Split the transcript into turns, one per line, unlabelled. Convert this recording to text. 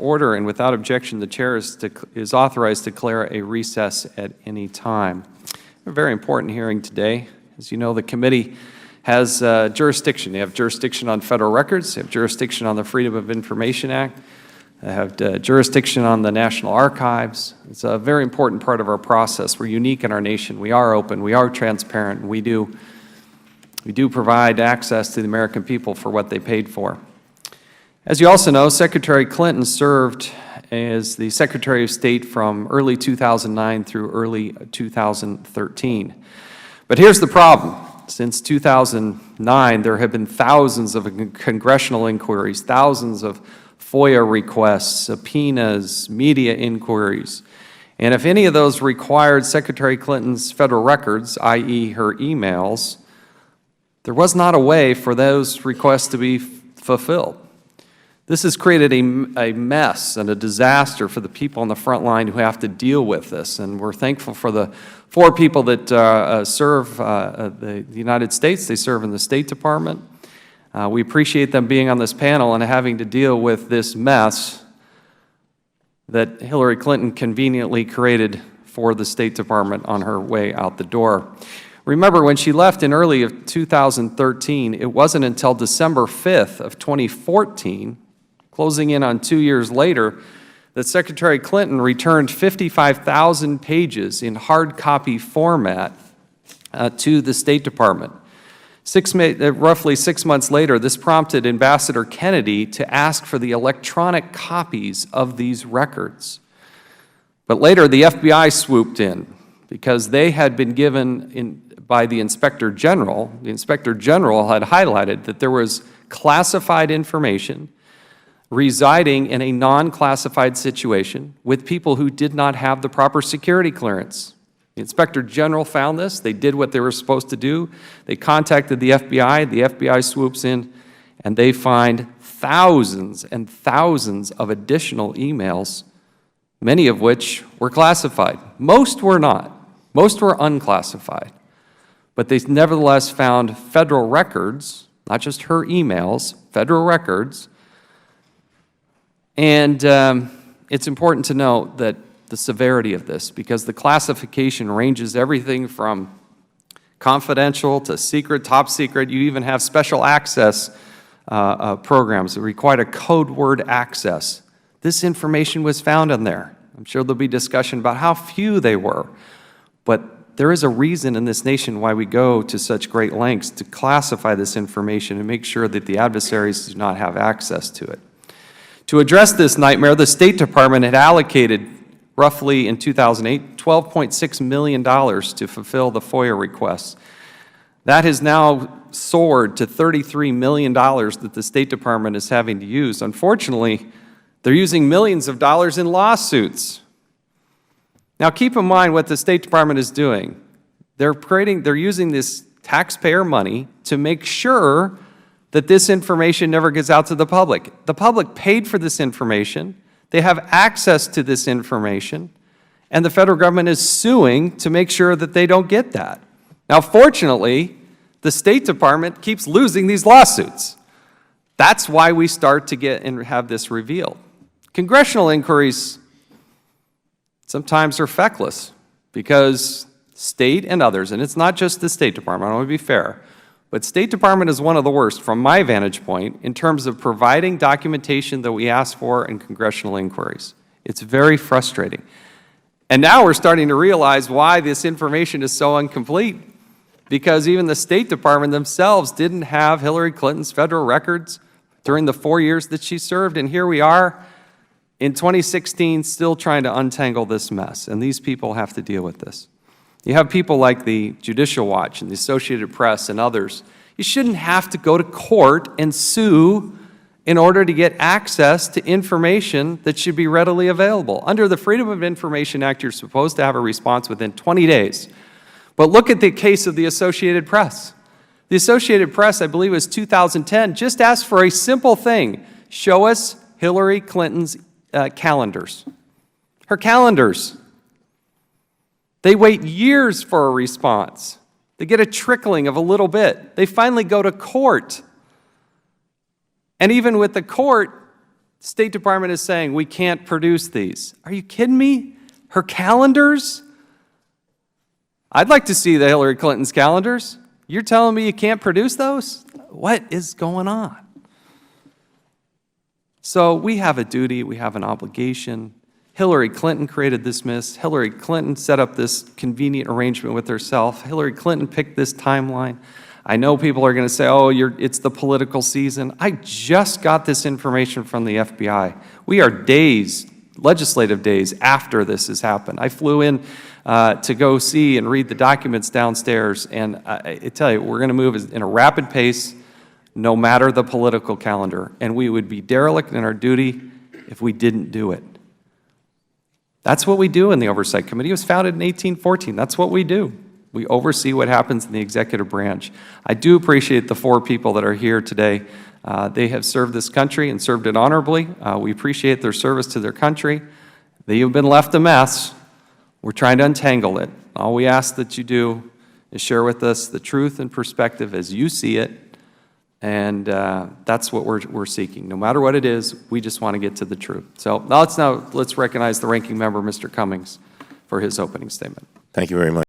order, and without objection, the Chair is authorized to declare a recess at any time. A very important hearing today. As you know, the committee has jurisdiction. They have jurisdiction on federal records. They have jurisdiction on the Freedom of Information Act. They have jurisdiction on the National Archives. It's a very important part of our process. We're unique in our nation. We are open. We are transparent. And we do provide access to the American people for what they paid for. As you also know, Secretary Clinton served as the Secretary of State from early 2009 through early 2013. But here's the problem. Since 2009, there have been thousands of congressional inquiries, thousands of FOIA requests, subpoenas, media inquiries. And if any of those required Secretary Clinton's federal records, i.e. her emails, there was not a way for those requests to be fulfilled. This has created a mess and a disaster for the people on the front line who have to deal with this. And we're thankful for the 4 people that serve the United States. They serve in the State Department. We appreciate them being on this panel and having to deal with this mess that Hillary Clinton conveniently created for the State Department on her way out the door. Remember, when she left in early of 2013, it wasn't until December 5th of 2014, closing in on 2 years later, that Secretary Clinton returned 55,000 pages in hard copy format to the State Department. Roughly 6 months later, this prompted Ambassador Kennedy to ask for the electronic copies of these records. But later, the FBI swooped in because they had been given by the Inspector General. The Inspector General had highlighted that there was classified information residing in a non-classified situation with people who did not have the proper security clearance. The Inspector General found this. They did what they were supposed to do. They contacted the FBI. The FBI swoops in, and they find thousands and thousands of additional emails, many of which were classified. Most were not. Most were unclassified. But they nevertheless found federal records, not just her emails, federal records. And it's important to note that the severity of this, because the classification ranges everything from confidential to secret, top secret. You even have special access programs that require a code word access. This information was found in there. I'm sure there'll be discussion about how few they were, but there is a reason in this nation why we go to such great lengths to classify this information and make sure that the adversaries do not have access to it. To address this nightmare, the State Department had allocated roughly in 2008, $12.6 million to fulfill the FOIA requests. That has now soared to $33 million that the State Department is having to use. Unfortunately, they're using millions of dollars in lawsuits. Now keep in mind what the State Department is doing. They're using this taxpayer money to make sure that this information never gets out to the public. The public paid for this information. They have access to this information, and the federal government is suing to make sure that they don't get that. Now, fortunately, the State Department keeps losing these lawsuits. That's why we start to get and have this revealed. Congressional inquiries sometimes are feckless because state and others, and it's not just the State Department, I want to be fair, but State Department is one of the worst from my vantage point in terms of providing documentation that we ask for in congressional inquiries. It's very frustrating. And now we're starting to realize why this information is so incomplete, because even the State Department themselves didn't have Hillary Clinton's federal records during the 4 years that she served, and here we are in 2016 still trying to untangle this mess, and these people have to deal with this. You have people like the Judicial Watch and the Associated Press and others. You shouldn't have to go to court and sue in order to get access to information that should be readily available. Under the Freedom of Information Act, you're supposed to have a response within 20 days. But look at the case of the Associated Press. The Associated Press, I believe it was 2010, just asked for a simple thing. Show us Hillary Clinton's calendars. Her calendars. They wait years for a response. They get a trickling of a little bit. They finally go to court. And even with the court, The State Department is saying we can't produce these. Are you kidding me? Her calendars? I'd like to see the Hillary Clinton's calendars. You're telling me you can't produce those? What is going on? So we have a duty, we have an obligation. Hillary Clinton created this mess. Hillary Clinton set up this convenient arrangement with herself. Hillary Clinton picked this timeline. I know people are going to say, oh, it's the political season. I just got this information from the FBI. We are days, legislative days, after this has happened. I flew in to go see and read the documents downstairs, and I tell you, we're going to move in a rapid pace, no matter the political calendar, and we would be derelict in our duty if we didn't do it. That's what we do in the Oversight Committee. It was founded in 1814. That's what we do. We oversee what happens in the executive branch. I do appreciate the 4 people that are here today. They have served this country and served it honorably. We appreciate their service to their country. They have been left a mess. We're trying to untangle it. All we ask that you do is share with us the truth and perspective as you see it, and that's what we're seeking. No matter what it is, we just want to get to the truth. So now let's recognize the ranking member, Mr. Cummings, for his opening statement.
Thank you very much.